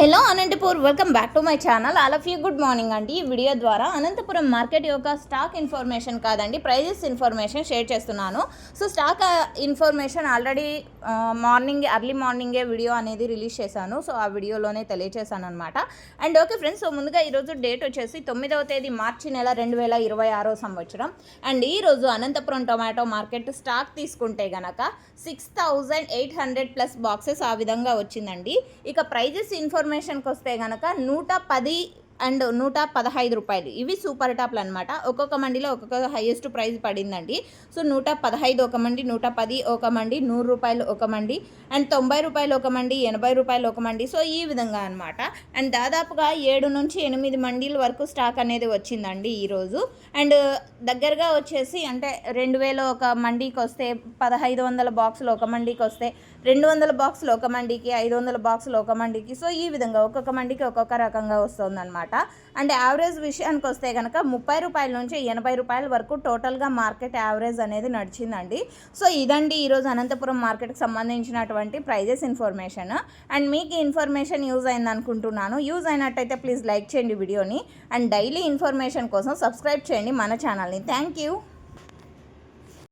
Hello Anantapur, welcome back to my channel. All of you good morning అండి. ఈ video ద్వారా Anantapuram market యొక్క stock information కాదండి, ప్రైజెస్ ఇన్ఫర్మేషన్ షేర్ చేస్తున్నాను. So stock information already early మార్నింగే video అనేది రిలీజ్ చేశాను. సో ఆ వీడియోలోనే తెలియజేశాను అనమాట. అండ్ ఓకే ఫ్రెండ్స్, సో ముందుగా ఈరోజు డేట్ వచ్చేసి 9వ తేదీ మార్చి నెల 2026 సంవత్సరం. అండ్ ఈరోజు అనంతపురం టొమాటో మార్కెట్ స్టాక్ తీసుకుంటే గనక 6800+ బాక్సెస్ ఆ విధంగా వచ్చిందండి. ఇక ప్రైజెస్ ఇన్ఫర్మేషన్కి వస్తే కనుక 110 అండ్ 115 రూపాయలు, ఇవి సూపర్ టాప్లు అనమాట. ఒక్కొక్క మండిలో ఒక్కొక్క హైయెస్ట్ ప్రైస్ పడిందండి. సో 115 ఒక మండి, 110 ఒక మండి, 100 రూపాయలు ఒక మండి, అండ్ 90 రూపాయలు ఒక మండి, 80 రూపాయలు ఒక మండి. సో ఈ విధంగా అనమాట. అండ్ దాదాపుగా 7 నుంచి 8 మండీల వరకు స్టాక్ అనేది వచ్చిందండి ఈరోజు. అండ్ దగ్గరగా వచ్చేసి అంటే 2000 ఒక మండీకి వస్తే, 1500 బాక్సులు ఒక మండీకి వస్తే, 200 బాక్సులు ఒక మండీకి, 500 బాక్సులు ఒక మండీకి. సో ఈ విధంగా ఒక్కొక్క మండీకి ఒక్కొక్క రకంగా వస్తుందన్నమాట. అండ్ యావరేజ్ విషయానికి వస్తే కనుక 30 రూపాయల నుంచి 80 రూపాయల వరకు టోటల్గా మార్కెట్ యావరేజ్ అనేది నడిచిందండి. సో ఇదండి ఈరోజు అనంతపురం మార్కెట్కి సంబంధించినటువంటి ప్రైజెస్ ఇన్ఫర్మేషన్. అండ్ మీకు ఈ ఇన్ఫర్మేషన్ యూజ్ అయింది అనుకుంటున్నాను. యూజ్ అయినట్టయితే ప్లీజ్ లైక్ చేయండి వీడియోని. అండ్ డైలీ ఇన్ఫర్మేషన్ కోసం సబ్స్క్రైబ్ చేయండి మన ఛానల్ని. Thank you.